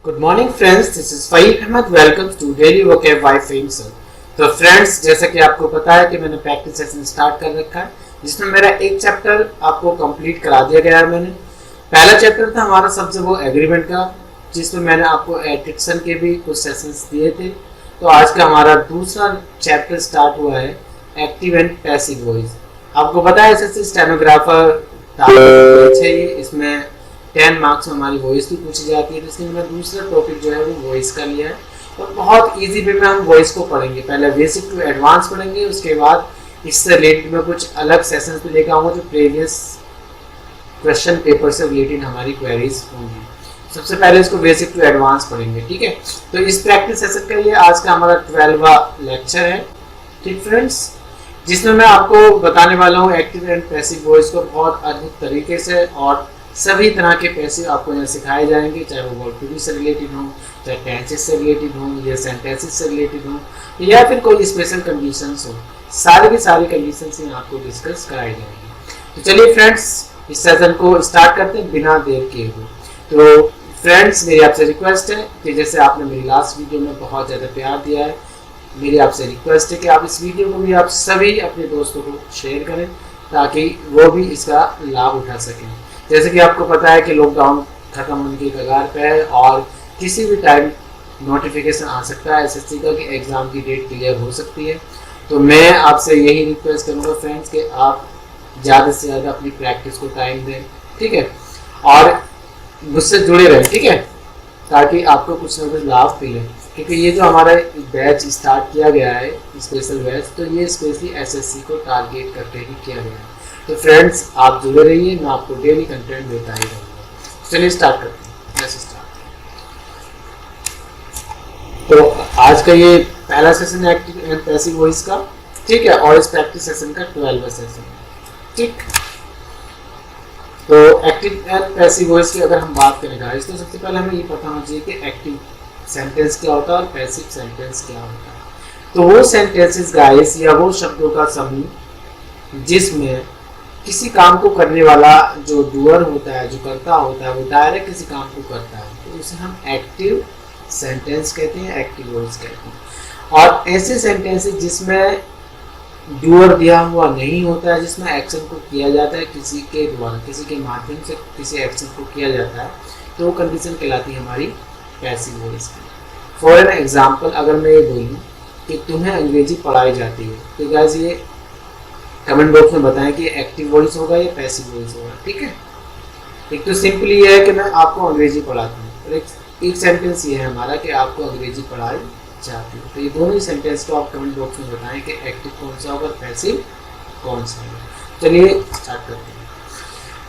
Good morning friends, this is Fahim Ahmad. Welcome to daily vocab by Fahim sir. तो friends, जैसा कि आपको पता है कि मैंने प्रैक्टिस सेशन स्टार्ट कर रखा है, जिसमें मेरा एक चैप्टर आपको कंप्लीट करा दिया गया है। मैंने पहला चैप्टर था हमारा सबसे वो एग्रीमेंट का, जिसमें मैंने आपको एडिक्शन के भी कुछ सेशंस दिए थे। तो आज का हमारा दूसरा चैप्टर स्टार्ट हुआ है एक्टिव एंड पैसिव वॉइस। आपको पता है एसएससी स्टेनोग्राफर चाहिए, इसमें 10 मार्क्स में हमारी वॉइस भी पूछी जाती है। तो इसलिए मैंने दूसरा टॉपिक जो है वो वॉइस का लिया है और बहुत इजी वे में हम वॉइस को पढ़ेंगे। पहले बेसिक टू एडवांस पढ़ेंगे, उसके बाद इससे रिलेटेड में कुछ अलग सेशंस भी लेकर आऊँगा जो प्रीवियस क्वेश्चन पेपर से रिलेटेड हमारी क्वेरीज होंगी। सबसे पहले इसको बेसिक टू एडवांस पढ़ेंगे, ठीक है। तो इस प्रैक्टिस सेशन का ये आज का हमारा 12वां लेक्चर है, ठीक फ्रेंड्स, जिसमें मैं आपको बताने वाला हूँ एक्टिव एंड पैसिव वॉइस को बहुत अद्भुत तरीके से। और सभी तरह के पैसिव आपको यहाँ सिखाए जाएंगे, चाहे वो वर्ब टू बी से रिलेटेड हो, चाहे टेंसेस से रिलेटेड हो, या सेंटेंसेस से रिलेटेड हो, या फिर कोई स्पेशल कंडीशंस हो। सारी की सारी कंडीशंस यहाँ आपको डिस्कस कराई जाएंगी। तो चलिए फ्रेंड्स, इस सेशन को स्टार्ट करते हैं बिना देर किए हुए। तो फ्रेंड्स, मेरी आपसे रिक्वेस्ट है कि जैसे आपने मेरी लास्ट वीडियो में बहुत ज़्यादा प्यार दिया है, मेरी आपसे रिक्वेस्ट है कि आप इस वीडियो को भी आप सभी अपने दोस्तों को शेयर करें ताकि वो भी इसका लाभ उठा सकें। जैसे कि आपको पता है कि लॉकडाउन खत्म होने की कगार पे है और किसी भी टाइम नोटिफिकेशन आ सकता है एसएससी का कि एग्ज़ाम की डेट क्लियर हो सकती है। तो मैं आपसे यही रिक्वेस्ट करूँगा फ्रेंड्स कि आप ज़्यादा से ज़्यादा अपनी प्रैक्टिस को टाइम दें, ठीक है, और मुझसे जुड़े रहें, ठीक है, ताकि आपको कुछ ना कुछ लाभ मिले। क्योंकि ये जो हमारा बैच स्टार्ट किया गया है स्पेशल बैच, तो ये स्पेशली एसएससी को टारगेट करके ही किया गया है। तो फ्रेंड्स, आप जुड़े रहिए, मैं आपको डेली कंटेंट देता ही रहूँगा। चलिए स्टार्ट करते हैं। Let's start. तो आज का ये पहला सेशन है एक्टिव एंड पैसिव वॉइस का, ठीक है, और इस प्रैक्टिस सेशन का 12वां सेशन, ठीक। तो एक्टिव एंड पैसिव वॉइस की अगर हम बात करें गाइस, तो सबसे पहले हमें ये पता होना चाहिए कि एक्टिव सेंटेंस क्या होता है और पैसिव सेंटेंस क्या होता है। तो वो सेंटेंसेस गाइस, या वो शब्दों का समूह जिसमें किसी काम को करने वाला जो डूअर होता है, जो करता होता है, वो डायरेक्ट किसी काम को करता है, तो उसे हम एक्टिव सेंटेंस कहते हैं, एक्टिव वॉइस कहते हैं। और ऐसे सेंटेंसेस जिसमें डूअर दिया हुआ नहीं होता है, जिसमें एक्शन को किया जाता है किसी के द्वारा, किसी के माध्यम से किसी एक्शन को किया जाता है, तो वो कंडीशन कहलाती है हमारी पैसिव वॉइस की। फॉर एन एग्जाम्पल, अगर मैं ये बोलूँ कि तुम्हें अंग्रेजी पढ़ाई जाती है, तो गाइस ये कमेंट बॉक्स में बताएं कि एक्टिव वॉइस होगा या पैसिव वॉइस होगा, ठीक है। एक तो सिंपली ये है कि मैं आपको अंग्रेजी पढ़ाता हूँ, और एक सेंटेंस ये है हमारा कि आपको अंग्रेजी पढ़ाई जाती है। तो ये दोनों ही सेंटेंस को आप कमेंट बॉक्स में बताएं कि एक्टिव कौन सा होगा और पैसिव कौन सा होगा। चलिए स्टार्ट करते हैं।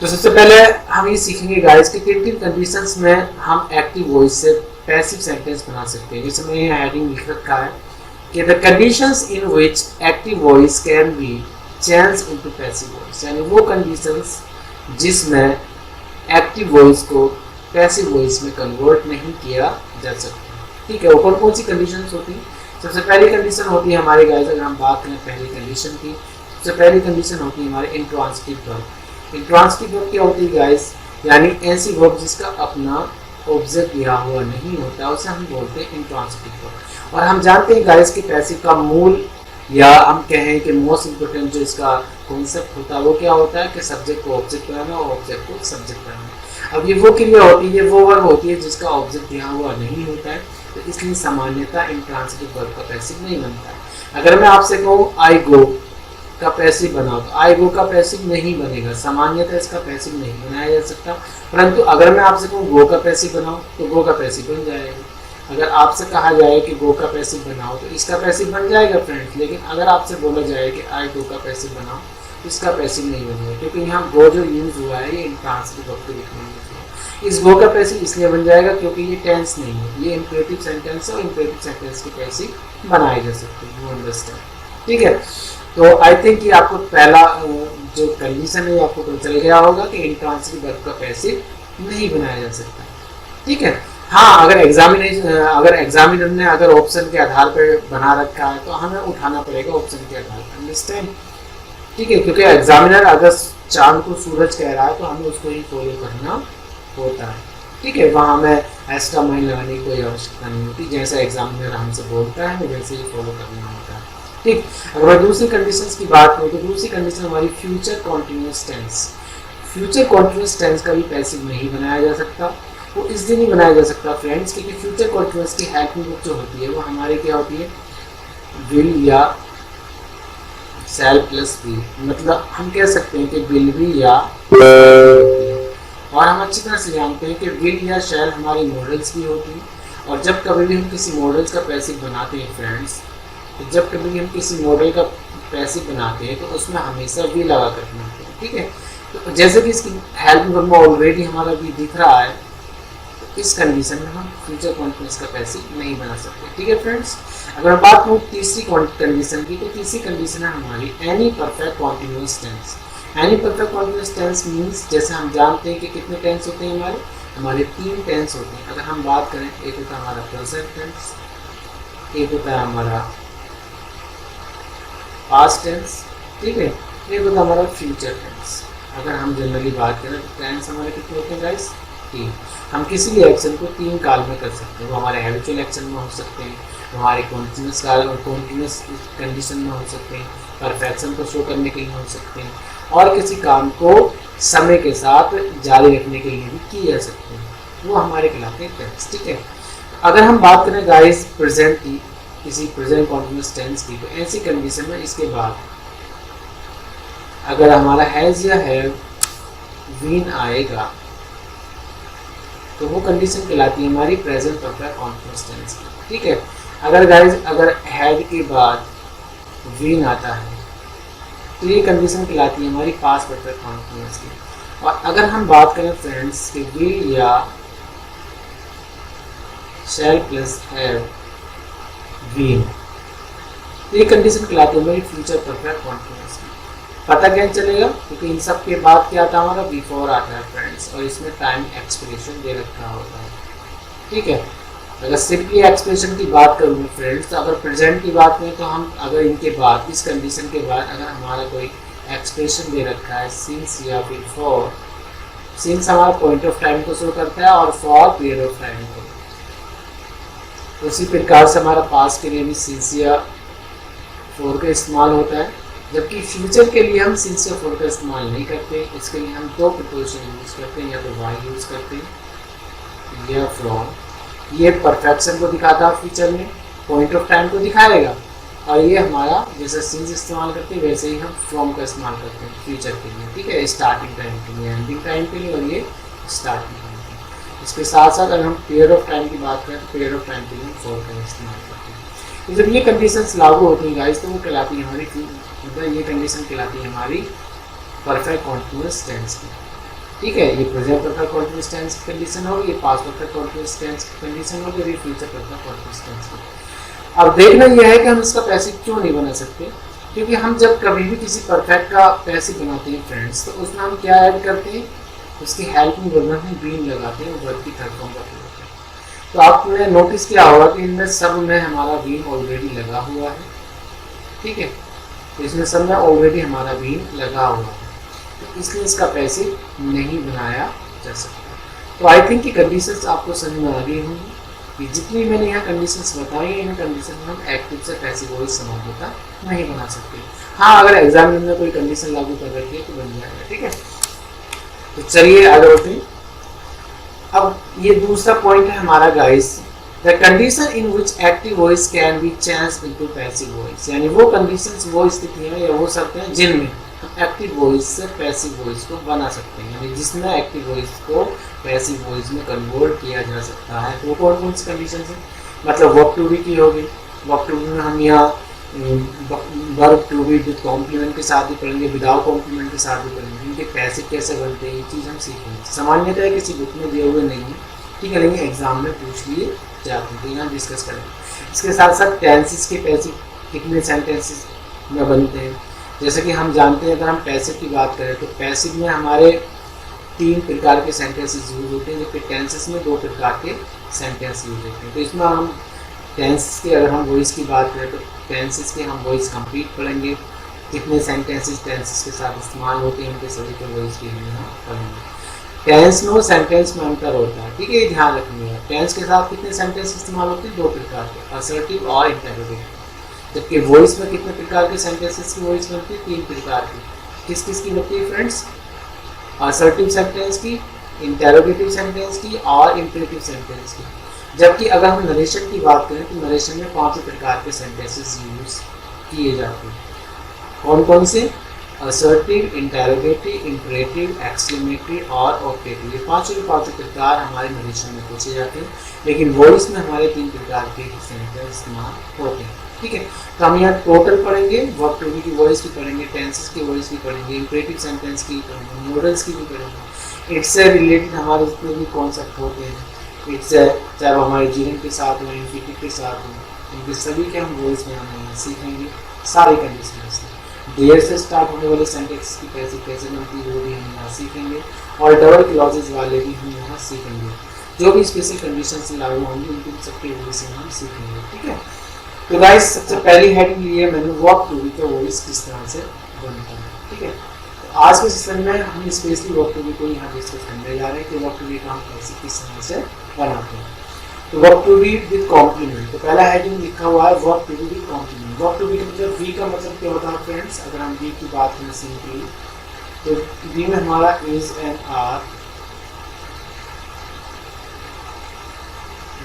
तो सबसे पहले हम ये सीखेंगे गाइस कि किन किन कंडीशंस में हम एक्टिव वॉइस से पैसिव सेंटेंस बना सकते हैं। जैसे मैं ये हेडिंग लिख रखा है कि the conditions in which active voice can be change into passive voice, यानी वो कंडीशंस जिसमें एक्टिव वॉइस को पैसिव वॉइस में कन्वर्ट नहीं किया जा सकता, ठीक है। वो कौन कौन सी कंडीशंस होती हैं? सबसे पहली कंडीशन होती है हमारे गाइस, अगर हम बात करें पहली कंडीशन की, सबसे पहली कंडीशन होती है हमारे इंट्रांसिटिव वर्ब। इंट्रांसिटिव वर्ब क्या होती है गाइस? यानी ऐसी वर्ब जिसका अपना ऑब्जेक्ट दिया हुआ नहीं होता, उसे हम बोलते हैं इंट्रांसिटिव वर्ब। और हम जानते हैं गाइस कि पैसिव का मूल, या हम कहें कि मोस्ट इम्पोर्टेंट जो इसका कॉन्सेप्ट होता है वो क्या होता है कि सब्जेक्ट को ऑब्जेक्ट बनाना और ऑब्जेक्ट को सब्जेक्ट बनाना। अब ये वो क्रिया होती है, वो वर्ब होती है जिसका ऑब्जेक्ट दिया हुआ नहीं होता है, तो इसलिए सामान्यतः इंट्रांसिटिव वर्ब का पैसिव नहीं बनता है। अगर मैं आपसे कहूँ आई गो का पैसिव बनाओ, तो आई गो का पैसिव नहीं बनेगा, सामान्यतः इसका पैसिव नहीं बनाया जा सकता। परंतु अगर मैं आपसे कहूँ गो का पैसिव बनाओ, तो गो का पैसिव बन जाएगा। अगर आपसे कहा जाए कि गो का पैसिव बनाओ, तो इसका पैसिव बन जाएगा फ्रेंड्स। लेकिन अगर आपसे बोला जाए कि आई गो का पैसिव बनाओ, तो इसका पैसिव नहीं बनेगा, क्योंकि यहाँ गो जो यूज हुआ है ये इंट्रांसिटिव वर्ब के लिखने में यूज हुआ है। इस गो का पैसिव इसलिए बन जाएगा क्योंकि ये टेंस नहीं है, ये इंपेरेटिव सेंटेंस है, और इंपेरेटिव सेंटेंस के पैसिव बनाए जा सकते हैं, यू अंडरस्टैंड, ठीक है। तो आई थिंक कि आपको पहला जो कंडीशन है आपको पता चल गया होगा कि इंट्रांसिटिव वर्ब का पैसिव नहीं बनाया जा सकता, ठीक है। हाँ, अगर एग्जामिनर ने अगर ऑप्शन के आधार पर बना रखा है तो हमें उठाना पड़ेगा ऑप्शन के आधार पर, अंडरस्टैंड, ठीक है। क्योंकि एग्जामिनर अगर चांद को सूरज कह रहा है तो हमें उसको ही फॉलो करना होता है, ठीक है, वहाँ हमें एक्स्ट्रा माइंड लगाने की कोई आवश्यकता नहीं होती, जैसा एग्जामिनर हमसे बोलता है वैसे ही फॉलो करना होता है। ठीक, अगर मैं दूसरी कंडीशंस की बात करूँ तो दूसरी कंडीशन हमारी future continuous tense. Future continuous tense का भी पैसिव नहीं बनाया जा सकता। वो इसलिए नहीं बनाया जा सकता फ्रेंड्स क्योंकि फ्यूचर कॉन्टिन्यूस की हेल्पिंग वर्ब जो होती है वो हमारे क्या होती है, विल या शैल प्लस बी। मतलब हम कह सकते हैं कि विल भी या होती है, और हम अच्छी तरह से जानते हैं कि विल या शैल हमारी मॉडल्स भी होती हैं। और जब कभी भी हम किसी मॉडल्स का पैसिव बनाते हैं फ्रेंड्स, तो जब कभी भी हम किसी मॉडल का पैसिव बनाते हैं तो उसमें हमेशा वी लगा कर बनाते हैं। ठीक है, तो जैसे कि इसकी हेल्प में ऑलरेडी हमारा वी दिख रहा है, तो इस कंडीशन में हम फ्यूचर कॉन्टिन्यूस का पैसिव नहीं बना सकते। ठीक है फ्रेंड्स, अगर मैं बात करूँ तीसरी कंडीशन की, तो तीसरी कंडीशन है हमारी any perfect continuous tense. Any perfect continuous tense means, जैसे हम जानते हैं कि कितने टेंस होते हैं हमारे 3 टेंस होते हैं। अगर हम बात करें, एक होता है हमारा प्रेजेंट टेंस, एक होता है हमारा पास्ट टेंस, ठीक है, एक होता है हमारा फ्यूचर टेंस। अगर हम जनरली बात करें तो टेंस हमारे कितने होते हैं गाइस, 3। हम किसी भी एक्शन को 3 काल में कर सकते हैं। वो हमारे हैबिचुअल एक्शन में हो सकते हैं, हमारे कॉन्टिन्यूस काल और कॉन्टिन्यूस कंडीशन में हो सकते हैं, परफेक्शन को शो करने के लिए हो सकते हैं, और किसी काम को समय के साथ जारी रखने के लिए भी किए जा सकते हैं। वो हमारे कहलाते हैं टेंस। ठीक है, अगर हम बात करें गाइस प्रेजेंट की, किसी प्रेजेंट कॉन्टिन्यूस टेंस की, तो ऐसी कंडीशन में इसके बाद अगर हमारा हैज़ या हैव बीन आएगा तो वो कंडीशन कहलाती है हमारी प्रेजेंट परफेक्ट कॉन्टिन्यूस टेंस की। ठीक है, अगर गाइस अगर हैड के बाद बीन आता है तो ये कंडीशन कहलाती है हमारी पास्ट परफेक्ट कॉन्टिन्यूस की। और अगर हम बात करें फ्रेंड्स कि विल या शैल प्लस हैव बीन, तो ये कंडीशन कहलाती है हमारी फ्यूचर परफेक्ट कॉन्टिन्यूस की। पता क्या चलेगा, क्योंकि इन सब के बाद क्या आता है हमारा बिफोर आता है फ्रेंड्स, और इसमें टाइम एक्सप्रेशन दे रखा होता है। ठीक है, अगर सिंपली एक्सप्रेशन की बात करूँ फ्रेंड्स, तो अगर प्रेजेंट की बात करें तो हम अगर इनके बाद, इस कंडीशन के बाद अगर हमारा कोई एक्सप्रेशन दे रखा है सिंस या फिर फॉर, सिंस हमारा पॉइंट ऑफ टाइम को शो करता है और फॉर पीरियड ऑफ टाइम को, उसी प्रकार से हमारा पास्ट के लिए भी सिंस या फॉर का इस्तेमाल होता है। जबकि फ्यूचर के लिए हम सिंस या फॉर का इस्तेमाल नहीं करते। इसके लिए हम 2 प्रीपोजिशन यूज़ करते हैं, या तो वाई यूज़ करते हैं या फ्रॉम। ये परफेक्शन को दिखाता है फ्यूचर में, पॉइंट ऑफ टाइम को दिखाएगा, और ये हमारा जैसे सिंस इस्तेमाल करते हैं वैसे ही हम फ्रॉम का इस्तेमाल करते हैं फ्यूचर के लिए। ठीक है, स्टार्टिंग टाइम के लिए, एंडिंग टाइम के लिए, और ये स्टार्टिंग टाइम के लिए। इसके साथ साथ अगर हम पीरियड ऑफ टाइम की बात करें तो पीरियड ऑफ टाइम के लिए हम फॉर का इस्तेमाल करते हैं। तो जब ये कंडीशंस लागू होती हैं गाइस, तो वो कहलाती है हमारी, मतलब ये कंडीशन कहलाती है हमारी परफेक्ट कॉन्टिन्यूस टेंस की। ठीक है, ये प्रेजेंट परफेक्ट कॉन्टिन्यूस टेंस की कंडीशन होगी, ये पास्ट परफेक्ट कॉन्टिन्यूस टेंस की कंडीशन होगी, और ये फ्यूचर परफेक्ट कॉन्टिन्यूस टेंस की। अब देखना यह है कि हम इसका पैसिव क्यों नहीं बना सकते, क्योंकि हम जब कभी भी किसी परफेक्ट का पैसिव बनाते हैं फ्रेंड्स, तो उसमें हम क्या ऐड करते हैं, उसकी हेल्प में वर्ब में बीन लगाते हैं, वर्ब की थर्ड फॉर्म रखते हैं। तो आपने नोटिस किया होगा कि इनमें सब में हमारा बीन ऑलरेडी लगा हुआ है। ठीक है, तो इसमें सब में ऑलरेडी हमारा बीन लगा हुआ है, तो इसलिए इसका पैसिव नहीं बनाया जा सकता। तो आई थिंक कि कंडीशंस आपको समझ में आ गई होंगी कि जितनी मैंने यहाँ कंडीशंस बताई हैं, इन कंडीशन में हम एक्टिव से पैसिव वॉइस समझौता नहीं बना सकते। हाँ, अगर एग्जाम में कोई कंडीशन लागू कर रखी है तो बन जाएगा। ठीक है, तो चलिए आगे बढ़ते हैं। अब ये दूसरा पॉइंट है हमारा guys, the condition in which active voice can be changed into passive voice, यानी वो कंडीशंस वो स्थिति है या वो शर्तें हैं जिनमें हम एक्टिव वॉइस से पैसिव वॉइस को बना सकते हैं, यानी जिसमें एक्टिव वॉइस को पैसिव वॉइस में कन्वर्ट किया जा सकता है। तो कौन कौन सी कंडीशन है, मतलब वर्ब टू बी की होगी। वर्ब टू बी में हम यहाँ verb to be with complement के साथ भी पढ़ेंगे, विदाउट कॉम्प्लीमेंट के साथ भी पढ़ेंगे, इनके पैसिव कैसे बनते हैं ये चीज़ हम सीखेंगे। सामान्यतः किसी बुक में दिए हुए नहीं है, ठीक है, लेकिन एग्जाम में पूछ लिए जाते हैं, तो यहाँ डिस्कस करेंगे। इसके साथ साथ टेंसेस के पैसिव कितने सेंटेंसेस में बनते हैं, जैसे कि हम जानते हैं अगर हम पैसिव की बात करें तो पैसिव में हमारे 3 प्रकार के सेंटेंसेस यूज होते हैं, जबकि टेंसेस में 2 प्रकार के सेंटेंस यूज होते हैं। तो इसमें हम टेंस के अगर हम वॉइस की बात करें तो टेंसेस के हम वॉइस कंप्लीट पढ़ेंगे, कितने सेंटेंसेस टेंसेस के साथ इस्तेमाल होते हैं उनके सभी के वॉइस भी हम यहाँ पढ़ेंगे। टेंस नो सेंटेंस में अंतर होता है, ठीक है, ये ध्यान रखनी है। टेंस के साथ कितने सेंटेंस इस्तेमाल होते हैं? 2 प्रकार के, असर्टिव और इंटरोगेटिव। जबकि वॉइस में कितने प्रकार के सेंटेंसेस की वॉइस बनती है? 3 प्रकार की। किस किस की बनती है फ्रेंड्स? असर्टिव सेंटेंस की, इंटरोगेटिव सेंटेंस की और इंपरेटिव सेंटेंस की। जबकि अगर हम नरेशन की बात करें तो नरेशन में 5 प्रकार के सेंटेंसेस यूज किए जाते हैं। कौन कौन से? असर्टिव, इंटरोगेटिव, इंपरेटिव, एक्सक्लेमेटरी और ऑपरेटिव। ये पांचों के पांचों प्रकार हमारे नरेशन में पूछे जाते हैं, लेकिन वॉइस में हमारे 3 प्रकार के सेंटेंस इस्तेमाल होते हैं, ठीक है। तो हम यहाँ टोटल पढ़ेंगे, वर्ब टू बी की वॉइस भी पढ़ेंगे, टेंसेस की वॉइस भी पढ़ेंगे, इंपरेटिव सेंटेंस की पढ़ेंगे, मॉडल्स की भी पढ़ेंगे। इट्स से रिलेटेड हमारे जितने भी कॉन्सेप्ट होते हैं, इट्स चाहे वो हमारे जीवन के साथ हो, इंफिनिटिव के साथ हो, इनके सभी के हम वॉइस में हम सीखेंगे सारी कंडीशंस। देयर से स्टार्ट होने वाले सेंटेंस की कैसे कैसे बनती है वो भी हम यहाँ सीखेंगे, और डबल क्लॉजेज वाले भी हम यहाँ सीखेंगे। जो भी स्पेशल कंडीशंस लागू होंगी उनकी सबके वॉइस में हम सीखेंगे, ठीक है। तो गाइस सबसे पहली हेडिंग लिए मैंने वर्ब टू बी का वॉइस किस तरह से बनता है, ठीक है। तो आज के सेशन में हम स्पेशली वर्ब टू बी को यहाँ डिस्कस करने जा रहे हैं कि वर्ब टू बी का हम कैसे किस तरह से बनाते हैं। तो verb to be with complement, तो पहला हेडिंग लिखा हुआ है verb to be with complement. Verb to be का मतलब वी का मतलब क्या होता है फ्रेंड्स? अगर हम वी की बात करें सिंपली तो वी में हमारा is and are,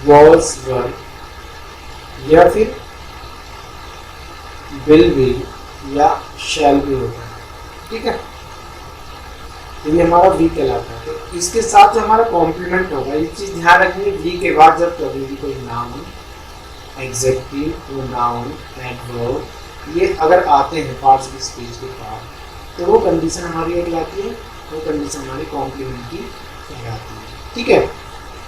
was were, या फिर विल बी या शैल बी होता है, ठीक है। तो ये हमारा वी कहलाता है। तो इसके साथ जो हमारा कॉम्प्लीमेंट होगा, ये चीज ध्यान रखनी, वी के बाद जब कभी भी कोई नाउन, एग्जेक्टिव, प्रोनाउन, एडवर्ब, ये अगर आते हैं पार्ट्स ऑफ स्पीच के बाद, तो वो कंडीशन हमारी क्या कहलाती है? वो कंडीशन हमारी कॉम्प्लीमेंट की कहलाती है, ठीक है।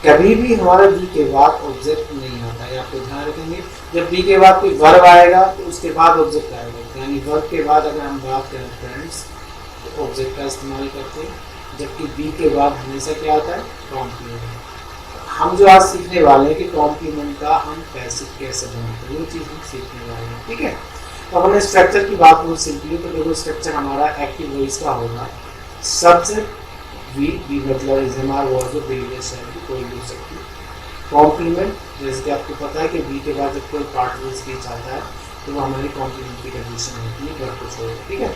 कभी भी हमारा वी के बाद ऑब्जेक्ट नहीं आता है, आपको ध्यान रखेंगे। जब वी के बाद कोई वर्ब आएगा तो उसके बाद ऑब्जेक्ट आएगा, यानी वर्ब के बाद अगर हम बात करें फ्रेंड्स तो ऑब्जेक्ट का इस्तेमाल करते हैं, जबकि बी के बाद हमेशा क्या आता है? कॉम्प्लीमेंट। हम जो आज सीखने वाले हैं कि कॉम्प्लीमेंट का हम पैसिव कैसे बनाते हैं, वो चीज़ हम सीखने वाले हैं, ठीक है। तो हमने स्ट्रक्चर की बात करूँ सिंपली, तो देखो स्ट्रक्चर हमारा एक्टिव वॉइस का होगा। सब्जेक्ट वी मतलब is am are was previous है, कोई भी हो सकती है। कॉम्प्लीमेंट, जैसे कि आपको पता है कि वी के बाद जब कोई पार्ट ऑफ स्पीच आता है तो वो हमारी कॉम्प्लीमेंट की कंडीशन होती है, वर्ब को छोड़, ठीक है।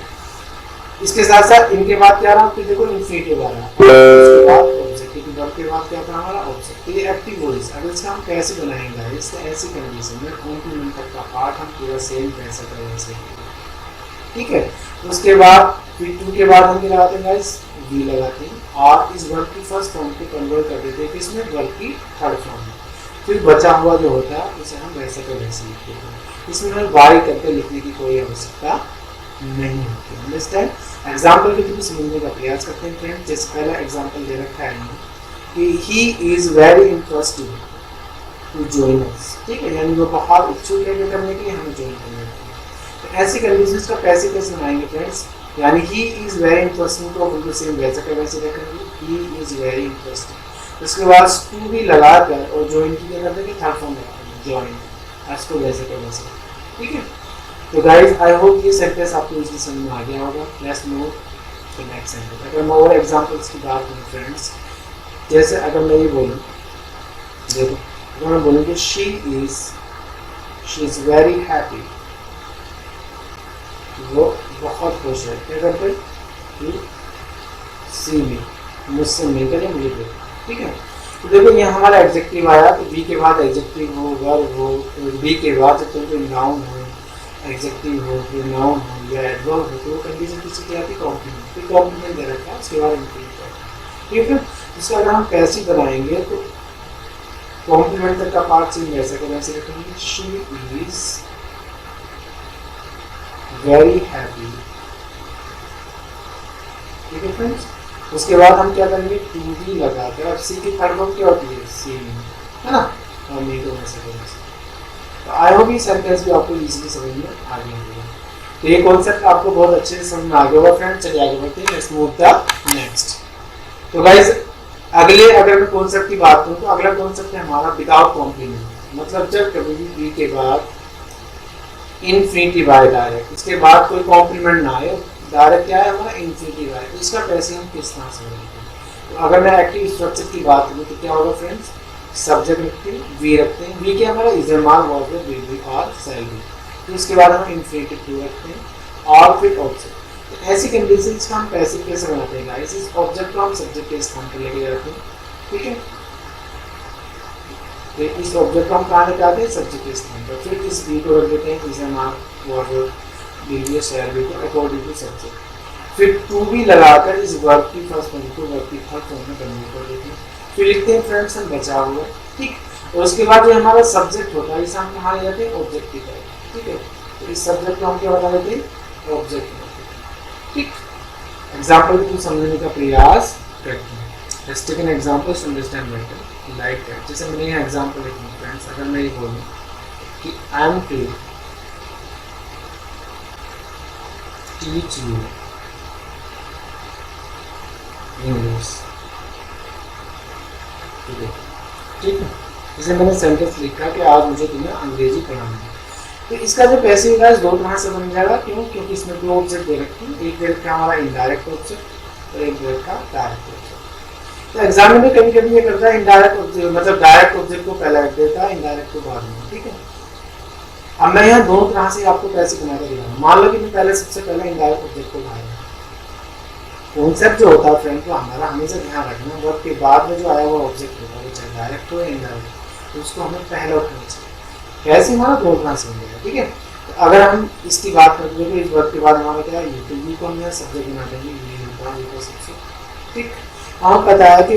इसके साथ साथ इनके बाद क्या रहा? फिर देखो इन्फिनिटिव आ रहा, उसके बाद ऑब्जेक्टिव, वर्ब के बाद क्या था हमारा? ऑब्जेक्ट। ये एक्टिव वॉइस। अब इसका हम कैसे बनाएंगे? इसका ऐसी कंडीशन में कॉम्प्लीमेंट तक का पार्ट हम पूरा सेम वैसा का वैसे, ठीक है। उसके बाद फिर टू के बाद हम क्या लगाते हैं गाइस? वी लगाते हैं, और इस वर्ब की फर्स्ट फॉर्म को कन्वर्ट कर देते हैं किसमें? वर्ब की थर्ड फॉर्म में। फिर बचा हुआ जो होता है उसे हम वैसे का वैसे लिखते हैं। इसमें हमें वाई करके लिखने की कोई आवश्यकता नहीं होती। अंडरस्टैंड? एग्जाम्पल के थ्रू समझने का प्रयास करते हैं फ्रेंड। जैसे पहला एग्जाम्पल दे रखा है कि he is very interested to join us, ठीक है, यानी वो बहुत इच्छुक है करने के लिए, हमें ज्वाइन करने के लिए। तो ऐसी कंडीशंस का कैसे कैसे बनाएंगे फ्रेंड्स? यानी ही इज वेरी इंटरेस्टिंग को बिल्कुल सेम वैसा का वैसे रखेंगे, ही इज वेरी इंटरेस्टिंग। उसके बाद टू भी लगाकर और ज्वाइन की क्या कर देंगे? थर्ड फॉर्म लगाएंगे, ज्वाइन, इसको वैसे का वैसे, ठीक है। तो गाइज आई होप ये सेंटेंस आपको इजली समझ में आ गया होगा। Let's move to next sentence. अगर मैं और एग्जांपल्स की बात करूँ फ्रेंड्स, जैसे अगर मैं ये बोलूँ, देखो अगर मैं बोलूँ कि शी इज वेरी हैप्पी, वो बहुत खुश है, क्या करते कि सी मी, मुझसे मिलकर या मुझे देखो, ठीक है। तो देखो यहाँ हमारा एडजेक्टिव आया, तो बी के बाद एडजेक्टिव हो, वर्ब हो, बी के बाद तो कोई नाउन हो, एडजेक्टिव हो, फिर नाउन हो या एडवर्ब हो, तो कंडीशन किसी की आती है? कॉम्प्लीमेंट। फिर कॉम्प्लीमेंट दे रखा है, उसके बाद इंक्रीज, ठीक है। इसका अगर हम कैसे बनाएंगे तो कॉम्प्लीमेंट तक का पार्ट सेम वैसे का वैसे रखेंगे। शी इज वेरी हैप्पी, ठीक है फ्रेंड्स। उसके बाद हम क्या करेंगे? टू बी लगाकर, अब सी की थर्ड फॉर्म क्या होती है? सी, है ना, और नहीं तो वैसे वैसे। तो आई होप ये सेंटेंस भी आपको इजीली समझ में आ गया होगा। तो ये कॉन्सेप्ट आपको बहुत अच्छे से समझ में आ गया होगा फ्रेंड। चलिए आगे बढ़ते हैं, लेट्स मूव द नेक्स्ट। तो गाइस अगले अगर मैं कॉन्सेप्ट की बात करूँ तो अगला कॉन्सेप्ट है हमारा विदाउट कॉम्प्लीमेंट, मतलब जब कभी भी के बाद इनफिनिटिव आए डायरेक्ट, इसके बाद कोई कॉम्प्लीमेंट ना आए, डायरेक्ट क्या है हमारा? इनफिनिटिव आए, तो इसका कैसे हम किस तरह से बनाते हैं? तो अगर मैं एक्टिव स्ट्रक्चर की बात करूँ तो क्या होगा फ्रेंड्स, सब्जेक्ट रखते हैं, वी रखते हैं, वी क्या हमारा इजमाल वाज विल बी और शैल बी, तो उसके बाद हम इंफिनिटिव टू रखते हैं और फिर ऑब्जेक्ट। तो ऐसी कंडीशंस का हम पैसिव कैसे बनाते हैं गाइस, इस ऑब्जेक्ट को हम सब्जेक्ट के स्थान पर लेके जाते हैं, ठीक है। तो इस ऑब्जेक्ट को हम कहाँ लेके आते हैं, सब्जेक्ट के स्थान पर, फिर इस बी को रख देते हैं इजमाल was will be shall be को अकॉर्डिंग टू सब्जेक्ट, फिर टू भी लगाकर इस वर्ब की फर्स्ट फॉर्म को वर्ब की थर्ड फॉर्म में कन्वर्ट कर देते हैं, फिर लिखते हैं फ्रेंड्स हम बचा हुआ, ठीक। और उसके बाद जो हमारा सब्जेक्ट होता है इसे हम कहाँ ले जाते हैं, ऑब्जेक्ट की तरफ, ठीक है। तो इस सब्जेक्ट को हम क्या बता देते हैं, ऑब्जेक्ट, ठीक। एग्जाम्पल को समझने का प्रयास करते हैं। Let's take an example to understand better, like that. जैसे मैंने यहाँ एग्जांपल लिखा है फ्रेंड्स, अगर मैं ये बोलूँ कि I am to teach you English, ठीक है। जैसे मैंने सेंटेंस लिखा कि आज मुझे तुम्हें अंग्रेजी पढ़ाना है, तो इसका जो पैसिव है दो तरह से बन जाएगा, क्यों, क्योंकि इसमें दो ऑब्जेक्ट दे रखे हैं, एक दे रखा हमारा इनडायरेक्ट ऑब्जेक्ट और एक दे रखा डायरेक्ट ऑब्जेक्ट। तो एग्जाम में कभी कभी ये करता है इनडायरेक्ट ऑब्जेक्ट, मतलब डायरेक्ट ऑब्जेक्ट को पहले रख देता है, इनडायरेक्ट को बाद में, ठीक है। अब मैं यहाँ दोनों तरह से आपको पैसिव बना कर दिखाऊंगा। मान लो कि मैं पहले सबसे पहले इनडायरेक्ट ऑब्जेक्ट को लाया, कॉन्सेप्ट जो होता है फ्रेंड को हमारा हमेशा ध्यान रखना, वर्ब के बाद में जो आया हुआ ऑब्जेक्ट होगा वो चाहे डायरेक्ट हो या इनडायरेक्ट, तो उसको हमें पहले उठाना चाहिए। कैसे हमारा दो तरह से मिलेगा, ठीक है। तो अगर हम इसकी बात करते हैं तो इस वर्ब के बाद हमारा क्या है, यू, तो यू को हम यहाँ सब्जेक्ट बना देंगे, यू को सबसे, ठीक। हमें पता है कि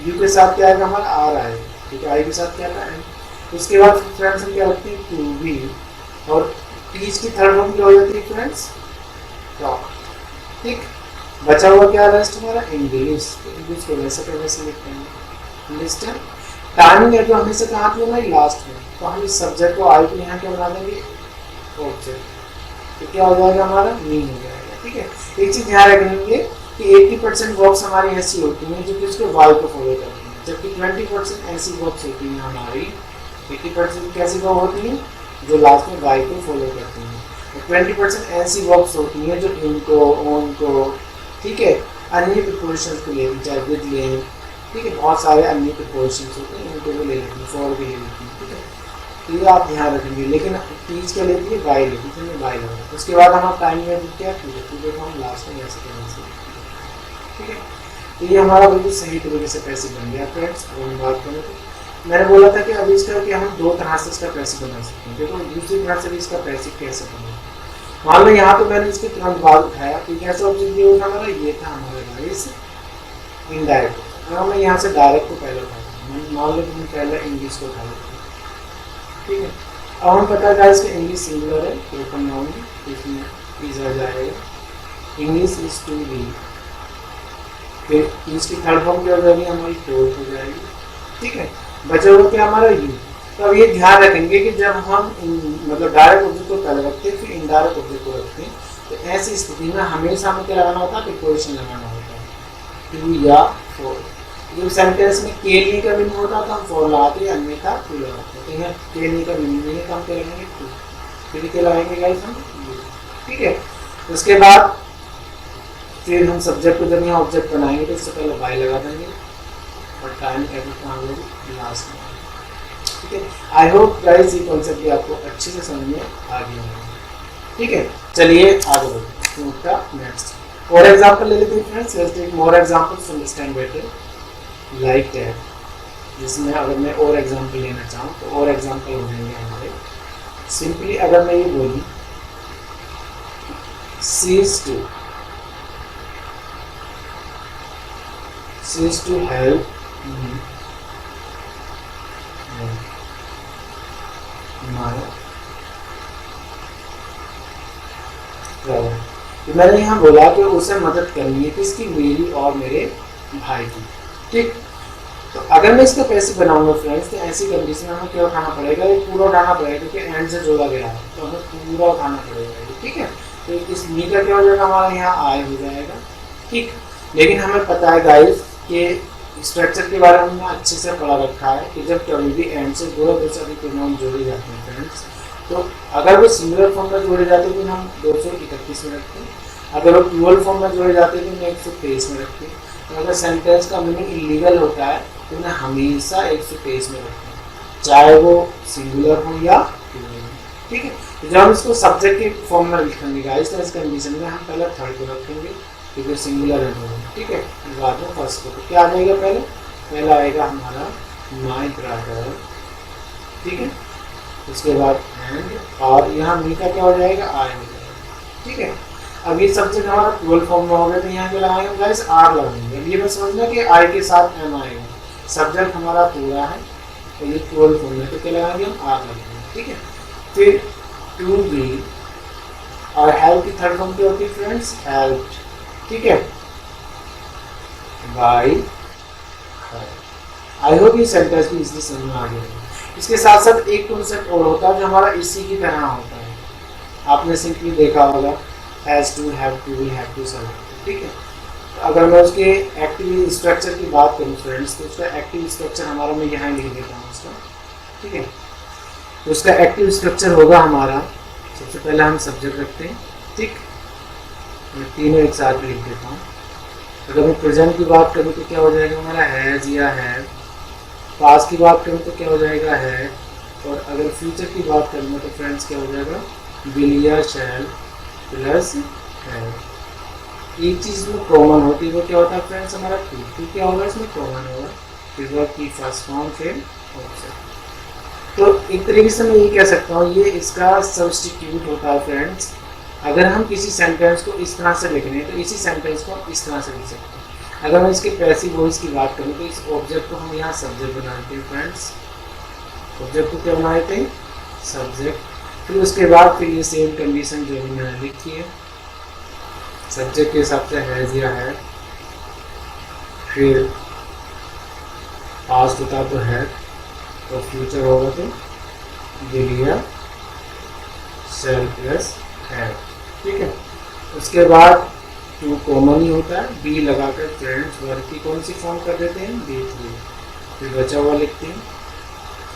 यू के साथ क्या आएगा, हमारा आर आएगा, ठीक है, आई के साथ क्या आएगा। उसके बाद फ्रेंड्स हम क्या रखते हैं, टू बी, और टीच की थर्ड फॉर्म क्या हो जाती है फ्रेंड्स, टॉक, ठीक। बचा हुआ क्या रेस्ट हमारा, इंग्लिश, इंग्लिश को वैसे पे वैसे लिखते हैं, अंडरस्टैंड। टाइमिंग है जो हमेशा कहाँ पे हमारी लास्ट में, तो हम इस सब्जेक्ट को आई को यहाँ क्या बना देंगे, ऑब्जेक्ट, तो क्या हो जाएगा हमारा, मीन हो जाएगा, ठीक है। एक चीज ध्यान रखेंगे कि 80% वर्ब्स हमारी ऐसी होती हैं जो कि उसके वाई को फॉलो करती हैं, जबकि 20% ऐसी वर्ब्स होती हैं हमारी, 80% कैसी वर्ब होती हैं जो लास्ट में वाई को फॉलो करती हैं, और 20% ऐसी वर्ब्स होती हैं जो इनको, ऑन को, ठीक है, अन्य प्रिपोजिशंस को लेती, चाहे विद ले, ठीक है, बहुत सारे अन्य प्रिपोजिशंस होते हैं, इनको भी ले लेती हैं, फॉर भी ले लेती हैं, ठीक है। तो ये आप ध्यान रखेंगे, लेकिन टीच क्या लेती है, वाई लेती है, वाई लगा। उसके बाद हमारा टाइम में क्या है, हम लास्ट में ऐसे करना चाहिए, ठीक है। तो ये हमारा बिल्कुल सही तरीके से पैसिव बन गया फ्रेंड्स। अब हम बात करें तो मैंने बोला था कि अभी इसका कि हम दो तरह से इसका पैसिव बना सकते हैं, देखो दूसरी तरह से भी इसका पैसिव कैसे बना। मान लो यहाँ पे मैंने इसके तुरंत बाद उठाया, तो कैसा ऑब्जेक्ट दिया था हमारा, ये था हमारा गाइस इनडायरेक्ट। अगर मैं यहाँ से डायरेक्ट को पहले उठाता हूँ, मान लो कि मैं पहले इंग्लिश को उठा लेता हूँ, ठीक है। अब हम पता है गाइस कि इंग्लिश सिंगुलर है, तो ओपन नाउन है, तो इसमें इज आ जाएगा, इंग्लिश इज टू बी, फिर इसकी थर्ड फॉर्म क्या हो जाएगी हमारी, टोल्ड हो जाएगी, ठीक है। बचा हुआ क्या हमारा यू। तो अब ये ध्यान रखेंगे कि जब हम मतलब डायरेक्ट ऑब्जेक्ट को पहले रखते हैं फिर इनडायरेक्ट ऑब्जेक्ट को रखते हैं, तो ऐसी स्थिति में हमेशा हमें क्या लगाना होता है, प्रीपोजिशन लगाना होता है, टू या फॉर। जब सेंटेंस में के लिए का मीनिंग होता है तो हम फॉर लगाते हैं, अन्यथा टू लगाते हैं। तो यहाँ के लिए का मीनिंग नहीं है तो हम क्या लगाएंगे, टू, फिर क्या लगाएंगे गाइस हम, ठीक है। उसके बाद फिर हम सब्जेक्ट को जब यहाँ ऑब्जेक्ट बनाएंगे तो इससे पहले वाई लगा देंगे और टाइम लास्ट में, ठीक है। आई होप गाइस ये कॉन्सेप्ट भी आपको अच्छे से समझ में आ गया होगा, ठीक है। चलिए आगे बढ़ते हैं, नेक्स्ट और एग्जांपल ले लेते हैं friends. Let's take more examples to understand better, like that. जिसमें अगर मैं और एग्जांपल लेना चाहूँ तो और एग्जांपल हो जाएंगे हमारे। सिंपली अगर मैं ये बोलूँ she is to help me my brother। तो मैंने यहाँ बोला कि उसे मदद करनी है किसकी, मेरी और मेरे भाई की, ठीक। तो अगर मैं इसका पैसे बनाऊंगा फ्रेंड्स तो ऐसी कंडीशन में हमें क्या उठाना पड़ेगा, ये पूरा उठाना पड़ेगा क्योंकि एंड से जोड़ा गया है तो हमें पूरा उठाना पड़ेगा, ठीक है। तो इस मी का क्या हो जाएगा हमारा यहाँ आय हो जाएगा, ठीक। लेकिन हमें पता है गाइस कि स्ट्रक्चर के बारे में हमने अच्छे से पढ़ा रखा है कि जब कभी भी एंड से दो या से अधिक प्रोनाउन जोड़े जाते हैं फ्रेंड्स, तो अगर वो सिंगुलर फॉर्म में जोड़े जाते हैं तो हम 231 में रखते हैं, अगर वो प्लूरल फॉर्म में जोड़े जाते हैं तो हम 123 में रखते हैं, तो अगर सेंटेंस का मीनिंग इलीगल होता है तो उन्हें हमेशा 123 में रखना है, चाहे वो सिंगुलर हो या प्लूरल। ठीक है, तो जब हम इसको सब्जेक्ट के फॉर्म में लिखेंगे गाइस, तो इस कंडीशन में हम पहले थर्ड को रखेंगे क्योंकि सिंगुलर है दोनों। ठीक है, बाद में फर्स्ट को। तो क्या आ जाएगा, पहला आएगा हमारा माय ब्रदर। ठीक है, उसके बाद एंड, और यहाँ मी का क्या हो जाएगा, आई हो जाएगा। ठीक है, अब ये सब्जेक्ट हमारा प्लूरल फॉर्म में हो गया, तो यहाँ क्या लगाएंगे गाइस, आर लगाएंगे। अब ये बस समझना कि आई के साथ एम आएगा, सब्जेक्ट हमारा पूरा है तो ये प्लूरल फॉर्म में, तो क्या लगाएंगे हम, आर लगाएंगे। ठीक है, फिर टू बी और हेल्प की थर्ड फॉर्म क्या होती है फ्रेंड्स, हेल्प। ठीक है, बाय। आई होप ये सेंटेंस भी इसलिए समझ में आ गया। इसके साथ साथ एक कॉन्सेप्ट और होता है जो हमारा इसी की तरह होता है, आपने सिंपली देखा होगा, has to, have to, will have to, सब। ठीक है, तो अगर मैं उसके एक्टिव स्ट्रक्चर की बात करूँ फ्रेंड्स, तो उसका एक्टिव स्ट्रक्चर हमारा, मैं यहाँ लिख देता हूँ उसका। ठीक है, तो उसका एक्टिव स्ट्रक्चर होगा हमारा, सबसे पहले हम सब्जेक्ट रखते हैं। ठीक, मैं तीनों एक साथ लिख देता हूँ। अगर मैं प्रेजेंट की बात करूँ तो क्या हो जाएगा हमारा, हैज या हैव। पास्ट की बात करूँ तो क्या हो जाएगा, है। और अगर फ्यूचर की बात करूँ तो फ्रेंड्स क्या हो जाएगा, विल या शैल प्लस है। एक चीज़ में कॉमन होती है, वो क्या होता है फ्रेंड्स, हमारा टू क्या होगा, इसमें कॉमन होगा, फिर वर्ब की फर्स्ट फॉर्म, फिर ऑब्जेक्ट। तो एक तरीके से मैं ये कह सकता हूँ, ये इसका सब्स्टिट्यूट होता है फ्रेंड्स। अगर हम किसी सेंटेंस को इस तरह से लिख रहे हैं तो इसी सेंटेंस को हम इस तरह से लिख सकते हैं। अगर मैं इसके पैसिव वॉइस की बात करूँ तो इस ऑब्जेक्ट को हम यहाँ सब्जेक्ट बनाते हैं फ्रेंड्स, ऑब्जेक्ट को क्या बनाए थे, सब्जेक्ट। फिर उसके बाद फिर ये सेम कंडीशन जो भी मैंने लिखी है, सब्जेक्ट के हिसाब से हैज या है, फिर पास्ट होता तो है, और फ्यूचर होगा तो विल या शैल प्लस है। ठीक है, उसके बाद टू कॉमन ही होता है, बी लगाकर फ्रेंड्स वर्ब की कौन सी फॉर्म कर देते हैं, बी थ्री, फिर बचा हुआ लिखते हैं।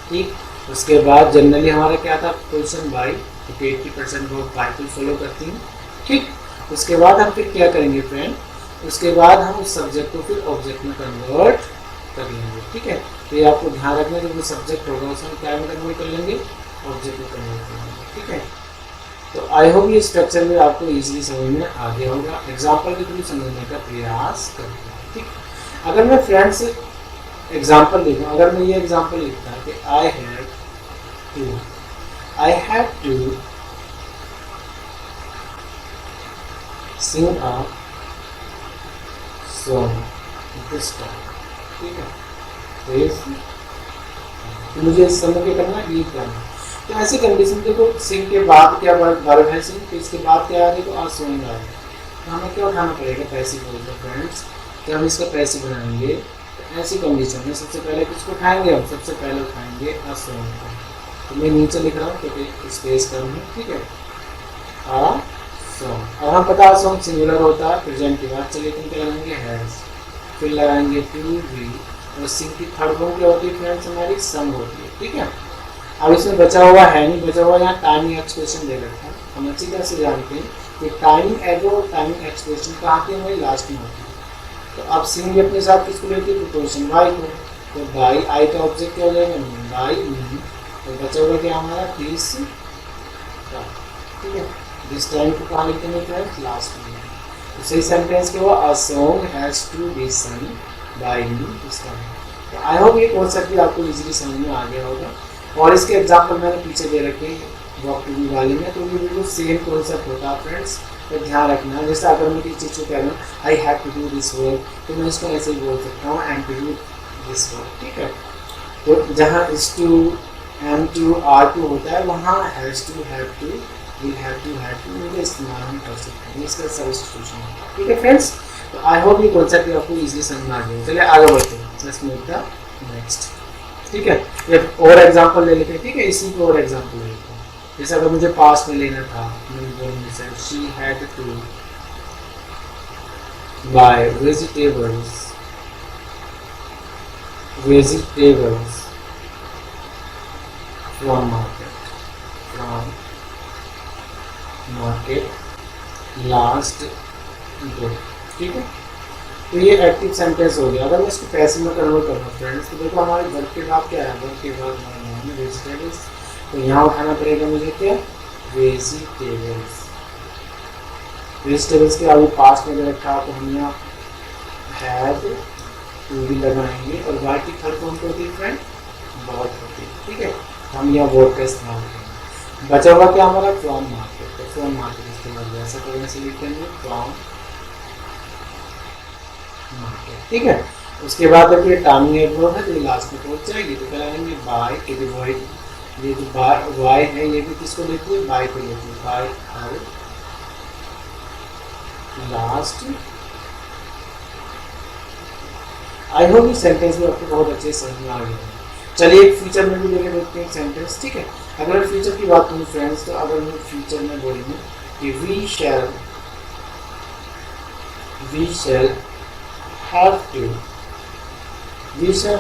ठीक, उसके बाद जनरली हमारा क्या था, पोजिशन बाई, तो 80% वर्ब बाई को फॉलो करती हैं। ठीक, उसके बाद हम फिर क्या करेंगे फ्रेंड, उसके बाद हम उस सब्जेक्ट को फिर ऑब्जेक्ट में कन्वर्ट कर लेंगे। ठीक है, तो ये आपको ध्यान रखना है, जो सब्जेक्ट होगा उसे हम क्या में कन्वर्ट कर लेंगे, ऑब्जेक्ट में कन्वर्ट कर लेंगे। ठीक है, तो आई होप ये स्ट्रक्चर में आपको इजीली समझ में आ गया होगा। एग्जाम्पल के थ्रू समझने का प्रयास करते हैं। ठीक, अगर मैं फ्रेंड्स एग्जाम्पल लिखूँ, अगर मैं ये एग्जाम्पल लिखता हूँ कि I have to sing a song this time. ठीक है, तो मुझे इस समय क्या करना, गीत गाना। तो ऐसी कंडीशन देखो, सिंग के बाद क्या वर्ब है सिंग, तो इसके बाद क्या आएगा, तो सॉन्ग आएगा। तो हमें क्या उठाना पड़ेगा, पैसिव बोलते हैं फ्रेंड्स। जब हम इसका पैसिव बनाएंगे तो ऐसी कंडीशन में सबसे पहले किसको उठाएंगे, हम सबसे पहले उठाएंगे आ सॉन्ग को। तो मैं नीचे लिख रहा हूँ क्योंकि स्पेस कम है। ठीक है, आ सॉन्ग। और हम पता सॉन्ग सिंगुलर होता है, प्रेजेंट की बात चलिए, तुम क्या लगाएंगे, हैज, फिर लगाएंगे टू बी, और सिंग की थर्ड फॉर्म क्या होती है फ्रेंड्स, हमारी सम होती है। ठीक है, अब इसमें बचा हुआ है नहीं, बचा हुआ यहाँ टाइमिंग एक्सप्रेशन दे रखा है। हम अच्छी तरह से जानते हैं कि टाइमिंग एगो और टाइमिंग एक्सप्रेशन कहाँ की हमारी लास्ट में होती है। तो अब सिंग भी अपने साथ किसको लेती है, प्रीपोजिशन बाई को। तो बाई, आई का ऑब्जेक्ट क्या हो जाएगा, बाई मी, और बचा हुआ क्या हमारा, दिस टाइम। ठीक है, दिस टाइम को कहाँ लिखते हैं फ्रेंड्स, लास्ट में। तो सही सेंटेंस क्या हुआ, a song has to be sung by me this time. तो आई होप ये कॉन्सेप्ट भी आपको इजीली समझ में आ गया होगा। और इसके एग्जाम्पल मैंने पीछे दे रखे हैं वर्ब टू बी वाले में, तो ये बिल्कुल सेम कॉन्सेप्ट होता है फ्रेंड्स। तो ध्यान रखना, जैसे अगर मैं किसी चीज़ को कह रहा हूँ I have to do this work, तो मैं इसको ऐसे ही बोल सकता हूँ am to do this work. ठीक है, तो जहाँ is to, am to, are to होता है, वहाँ has to, have to, will have to इनका इस्तेमाल हम कर सकते हैं, इसका सब्स्टिट्यूशन है। ठीक है फ्रेंड्स, तो आई होप ये कॉन्सेप्ट आपको इजीली समझ में आ गया। चलिए आगे बढ़ते हैं, लेट्स मूव द नेक्स्ट। ठीक है, एक और एग्जांपल ले लेते हैं। ठीक है, इसी को और एग्जांपल ले लेते हैं। जैसे अगर मुझे पास्ट में लेना था, मैं बोलूँगी sir she had to buy vegetables from market last day. ठीक है, तो ये एक्टिव सेंटेंस हो गया। अगर मैं इसको पैसे में कन्वर्ट करूँ फ्रेंड्स, तो देखो हमारे वर्ब के बाद क्या है, वर्ब के बाद हमारे वेजिटेबल्स, तो यहाँ उठाना पड़ेगा मुझे क्या, वेजिटेबल्स। वेजिटेबल्स के आगे पास्ट में रखा, तो हम यहाँ हैड टू भी लगाएंगे, और वाई की थर्ड फॉर्म क्या होती है फ्रेंड, बहुत होती है, ठीक है। हम यहाँ वर्ब का इस्तेमाल करेंगे। बचा हुआ क्या हमारा, फ्रॉम मार्केट, तो फ्रॉम मार्केट इस्तेमाल ऐसा करने से लिखेंगे फ्रॉम मार्केट, ठीक है। उसके बाद अगर ये टाइमिंग एडवर्ब है तो ये लास्ट में पहुंच जाएगी, तो कराएंगे बाय, ये जो बाय है ये भी किसको लेती है, बाय को लेती है, bye her last. I hope इस सेंटेंस में आपको बहुत अच्छे समझ में आ गया है। चलिए एक फ्यूचर में भी लेके देखते हैं सेंटेंस, ठीक है। अगर मैं फ्यूचर की बात करूँ फ्रेंड्स, तो अगर मैं फ्यूचर में बोलूँ कि we shall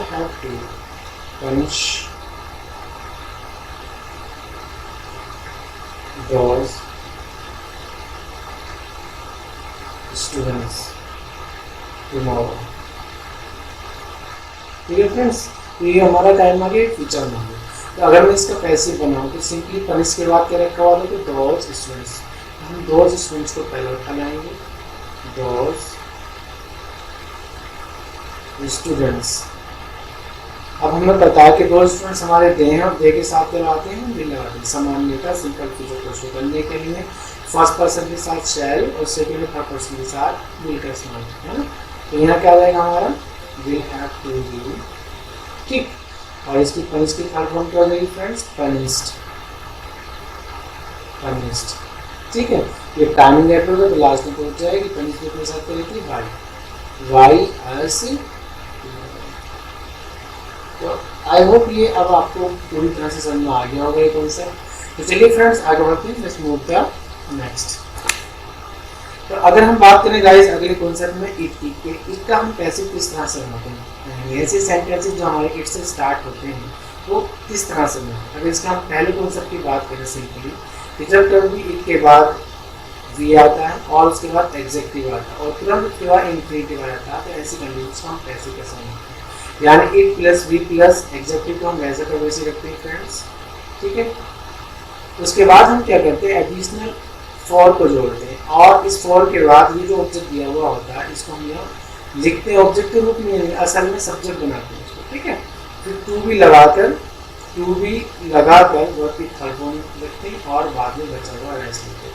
have to punish those students tomorrow, ठीक है फ्रेंड्स। तो ये हमारा टाइम आ गया फ्यूचर में। तो अगर मैं इसका पैसिव बनाऊँ तो सिंपली पनिश के बाद क्या रखा हुआ था, तो those students, हम those students को पहले उठा लाएंगे, those स्टूडेंट्स। अब हमें पता है कि दो स्टूडेंट्स हमारे दे हैं, और दे के साथ क्या लगाते हैं, भी लगाते हैं। सामान्यतः सिंपल फ्यूचर को शो करने के लिए फर्स्ट पर्सन के साथ शैल और सेकेंड और थर्ड पर्सन के साथ विल का इस्तेमाल है ना। तो यहाँ क्या आ जाएगा हमारा, विल हैव टू बी, ठीक। और इसकी पनिश की थर्ड फॉर्म क्या हो जाएगी फ्रेंड्स, पनिश्ड, ठीक है। ये टाइमिंग एडवर्ब है तो लास्ट में पहुंच जाएगी, पनिश के अपने साथ करेगी वाई एस। तो आई होप ये अब आपको पूरी तरह से समझ में आ गया होगा ये कॉन्सेप्ट। तो चलिए फ्रेंड्स आगे बढ़ते हैं, लेट्स मूव द नेक्स्ट। तो अगर हम बात करें गाइस अगले कॉन्सेप्ट में इट का हम पैसिव किस तरह से बनाते हैं, ऐसे सेंटेंसेस जो हमारे इट से स्टार्ट होते हैं वो किस तरह से बनाते हैं। अगर इसका हम पहले कॉन्सेप्ट की बात करें सिंपली, टीचर टर्म भी इट के बाद वी आता है और उसके बाद एग्जेक्टिव आता है और तुरंत उसके बाद इंफिनिटिव आ जाता है। तो ऐसी कंडीशन को हम पैसिव कैसे बनाते हैं, यानी it plus V plus adjective को हम वैसे का वैसे रखते हैं फ्रेंड्स, ठीक है। उसके बाद हम क्या करते हैं, एडिशनल फॉर को जोड़ते हैं, और इस फॉर के बाद ये जो ऑब्जेक्ट दिया हुआ होता है इसको हम यहाँ लिखते हैं ऑब्जेक्ट के रूप में, असल में सब्जेक्ट बनाते हैं इसको, ठीक है। फिर टू भी लगाकर वर्ब की थर्ड फॉर्म लिखते हैं और बाद में बचा हुआ रेस्ट लिखते हैं।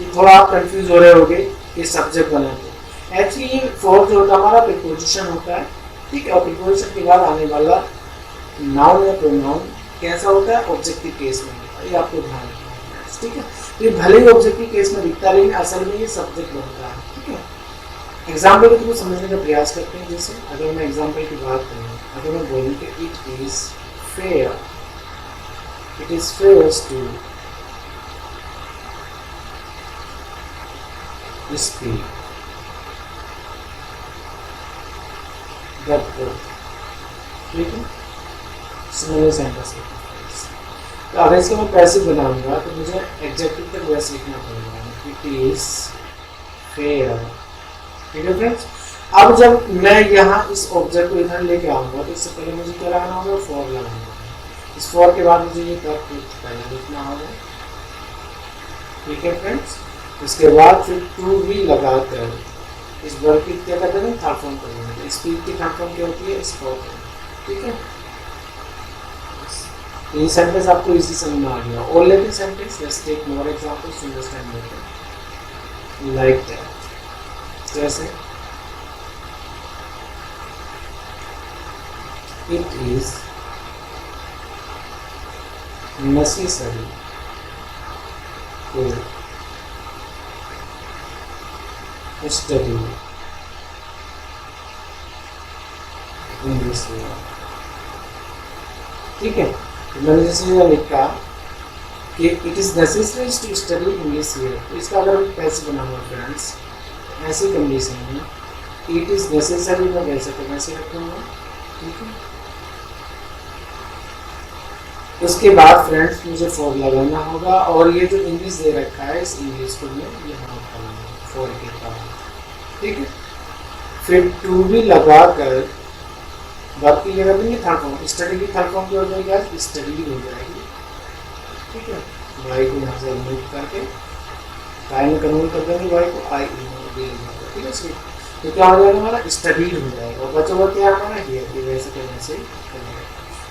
ये थोड़ा आप कंफ्यूज हो रहे होगे कि सब्जेक्ट बनाते हैं, एक्चुअली ये फॉर जो होता है हमारा प्रीपोजिशन होता है, ठीक है। और प्रीपोजिशन के बाद आने वाला नाउन या प्रोनाउन कैसा होता है, ऑब्जेक्टिव केस में होता है, ये आपको ध्यान रखना है, ठीक है। तो ये भले ही ऑब्जेक्टिव केस में दिखता है लेकिन असल में ये सब्जेक्ट बनता है, ठीक है। एग्जाम्पल को थोड़ा समझने का प्रयास करते हैं। जैसे अगर मैं एग्जाम्पल की बात करूँ, अगर मैं बोलूँ कि it is fair to speak the truth, ठीक है। Similar sentence. तो अगर इसको मैं पैसिव बनाऊंगा तो मुझे एग्जेक्टिव तक वैसे लिखना पड़ेगा, इट इज फेयर, ठीक है फ्रेंड्स। अब जब मैं यहाँ इस ऑब्जेक्ट को इधर लेके आऊंगा तो इससे पहले मुझे क्या लगाना होगा, फॉर लगाना होगा। इस फॉर के बाद मुझे ये द ट्रूथ पहले लिखना होगा, ठीक है फ्रेंड्स। उसके बाद फिर टू भी लगाकर इस वर्ब की क्या करते हैं, थर्ड फॉर्म कर देंगे। स्पीक की थर्ड फॉर्म क्या होती है, स्पोक, ठीक है। ये सेंटेंस आपको इजी समझ में आ गया। और लेकिन sentence, let's take more examples to understand better, like that. जैसे it is necessary to study English, ठीक है। मैंने जैसे यह लिखा कि it is necessary to study English here, तो इसका अगर कैसे बना हुआ फ्रेंड्स, ऐसी कंडीशन में इट इज़ नेसेसरी मैं वैसे तो वैसे रखूँगा, ठीक है। उसके बाद फ्रेंड्स मुझे फॉर लगाना होगा और ये जो इंग्लिश दे रखा है इस इंग्लिश को मैं यहाँ फॉर के बाद, ठीक है। फिर टू बी लगा कर वर्ब की जगह देंगे थर्ड फॉर्म, स्टडी की थर्ड फॉर्म जो हो जाएगी आज स्टडी हो जाएगी। ठीक है, वाई को यहाँ से रिमूव करके आई में कन्वर्ट कर देंगे, वाई को आई दे देंगे। ठीक है सर, तो क्या हो जाएगा हमारा स्टडीड हो जाएगा, और बचा हुआ क्या हमारा हियर, वैसे करने से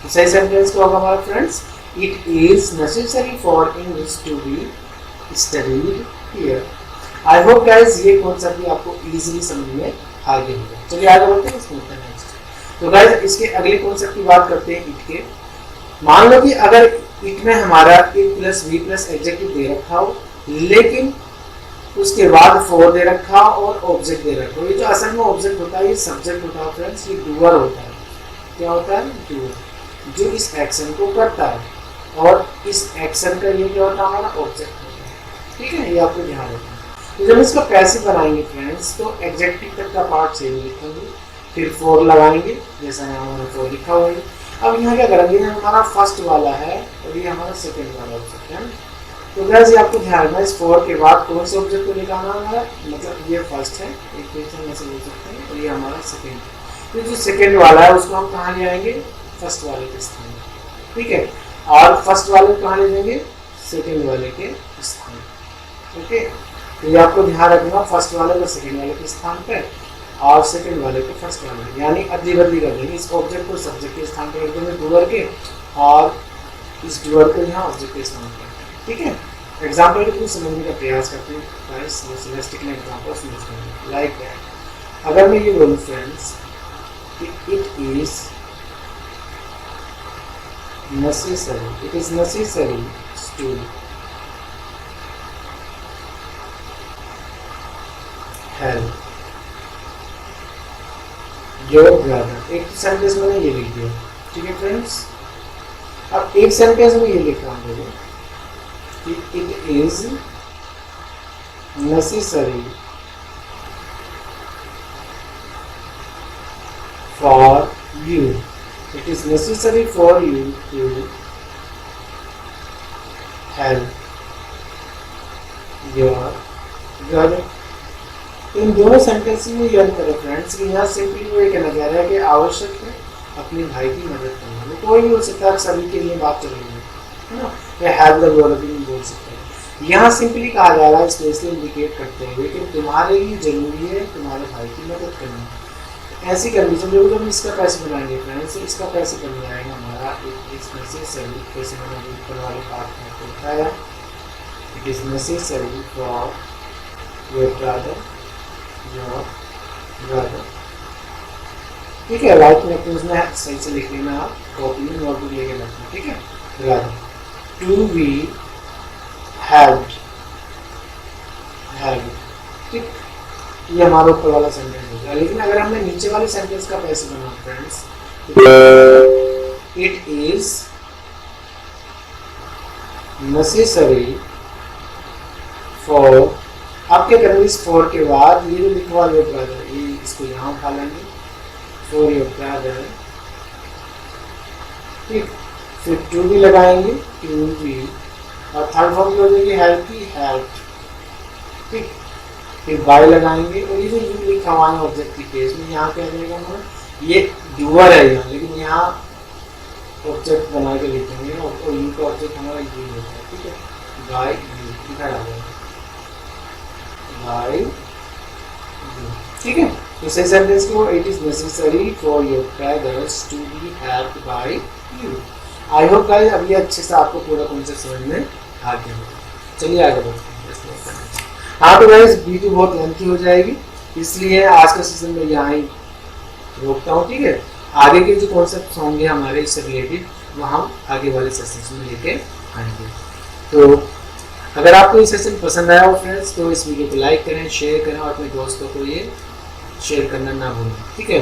तो सही सेंटेंस क्या होगा हमारा friends, it is necessary for English to be studied here. I hope guys ये कॉन्सेप्ट भी आपको इजीली समझ में आ गया होगा। चलिए आगे बढ़ते हैं इसमें नेक्स्ट। तो गाइस इसके अगले कॉन्सेप्ट की बात करते हैं इट के। मान लो कि अगर इट में हमारा it plus V plus adjective दे रखा हो, लेकिन उसके बाद फॉर दे रखा और ऑब्जेक्ट दे रखा हो। ये जो असल में ऑब्जेक्ट होता है ये सब्जेक्ट होता है फ्रेंड्स, ये डूअर होता है। क्या होता है, डूअर, जो इस एक्शन को करता है, और इस एक्शन का ये क्या होता है हमारा ऑब्जेक्ट होता है। ठीक है, ये आपको ध्यान रखना। तो जब इसका पैसिव बनाएंगे फ्रेंड्स तो एडजेक्टिव तक का पार्ट सेम लिखेंगे, फिर फॉर लगाएंगे जैसा यहाँ हमारा फॉर लिखा हुआ है। अब यहाँ क्या करेंगे, हमारा फर्स्ट वाला है और ये हमारा सेकेंड वाला ऑब्जेक्ट है। तो गाइस ये आपको ध्यान रखना, इस फॉर के बाद कौन से ऑब्जेक्ट को निकालना है, मतलब ये फर्स्ट है, एक क्वेश्चन में से बोल सकते हैं, और ये हमारा सेकेंड। तो जो सेकेंड वाला है उसको हम कहाँ ले आएंगे, फर्स्ट वाले के स्थान में। ठीक है, और फर्स्ट वाले कहाँ ले जाएंगे, सेकेंड वाले के स्थान। ओके, तो ये आपको ध्यान रखना, फर्स्ट वाले को सेकेंड वाले के स्थान पे और सेकेंड वाले को फर्स्ट वाले, यानी अदली बदली कर देंगे। इस ऑब्जेक्ट को सब्जेक्ट के स्थान पर रख देंगे डूअर के, और इस डूअर को यहाँ ऑब्जेक्ट के स्थान पर। ठीक है, एग्जाम्पल के थ्रू समझने का प्रयास करते हैं गाइस, एग्जाम्पल समझते लाइक दैट। अगर मैं ये बोलूँ फ्रेंड्स कि it is necessary to help your brother, एक सेंटेंस मैंने ये लिख दिया। ठीक है फ्रेंड्स, अब एक सेंटेंस में ये लिख रहा हूँ कि it is necessary for you, it is necessary for you to help your brother। इन दोनों सेंटेंस में याद करें फ्रेंड्स कि यहाँ सिंपली वो ये कहना चाह रहा है कि आवश्यक है अपने भाई की मदद करना। कोई भी हो सकता है, सभी के लिए बात चल रही है ना, या हैव द वर्ब भी बोल सकते हैं। यहाँ सिंपली कहा जा रहा है स्पेशली इंडिकेट करते हुए कि तुम्हारे लिए जरूरी है तुम्हारे भाई की मदद करना। ऐसी कंडीशन में जब इसका पैसे बनाएंगे फ्रेंड्स, इसका पैसे बन जाएगा हमारा इसमें से सभी पैसे बनाने ऊपर वाले पार्ट में होता है, it is necessary for your brother. ठीक है, राइट में उसमें सही से लिख लेना, आप कॉपी में नोटबुक लेके रखना। ठीक है, ब्रदर टू बी हेल्प्ड, ठीक, ये हमारा ऊपर वाला सेंटेंस हो गया। लेकिन अगर हमने नीचे वाले सेंटेंस का पैसे बना friends, it is necessary for, आप क्या करेंगे इस फॉर के बाद ये जो लिखवा लो ब्रदर, ये इसको यहाँ उठा लेंगे, फॉर योर ब्रदर। ठीक, फिर टू भी लगाएंगे, टू भी, और थर्ड फॉर्म हो जाएगी हेल्प की, हेल्प। ठीक, फिर बाय लगाएंगे, और ये जो यू लिखा हुआ है ऑब्जेक्ट की केस में, यहाँ क्या रहेगा हमारा, ये डूअर है यहाँ, लेकिन यहाँ ऑब्जेक्ट बना के लिखेंगे, और यू का ऑब्जेक्ट हमारा यू होता है। ठीक है, बाय यू लिखा डालेंगे, बाय यू। ठीक है, तो सही सेंटेंस को, it is necessary for your brothers to be helped by you. I hope guys अब ये अच्छे से आपको पूरा कॉन्सेप्ट समझ में आ गया होगा। चलिए आगे बढ़ते हैं। हाँ तो गाइस वीडियो बहुत लेंथी हो जाएगी, इसलिए आज का सेशन में यहाँ ही रोकता हूँ। ठीक है, आगे के जो कॉन्सेप्ट होंगे हमारे इससे रिलेटेड वो हम आगे वाले सेशन में लेके आएंगे। तो अगर आपको ये सेशन पसंद आया हो फ्रेंड्स तो इस वीडियो को लाइक करें, शेयर करें, और अपने दोस्तों को ये शेयर करना ना भूलें। ठीक है,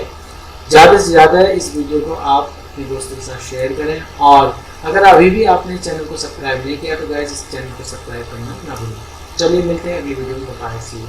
ज़्यादा से ज़्यादा इस वीडियो को आप अपने दोस्तों के साथ शेयर करें, और अगर अभी भी आपने चैनल को सब्सक्राइब नहीं किया तो गाइस इस चैनल को सब्सक्राइब करना ना भूलें। चलिए मिलते हैं अगली वीडियो में, बाय, सी यू।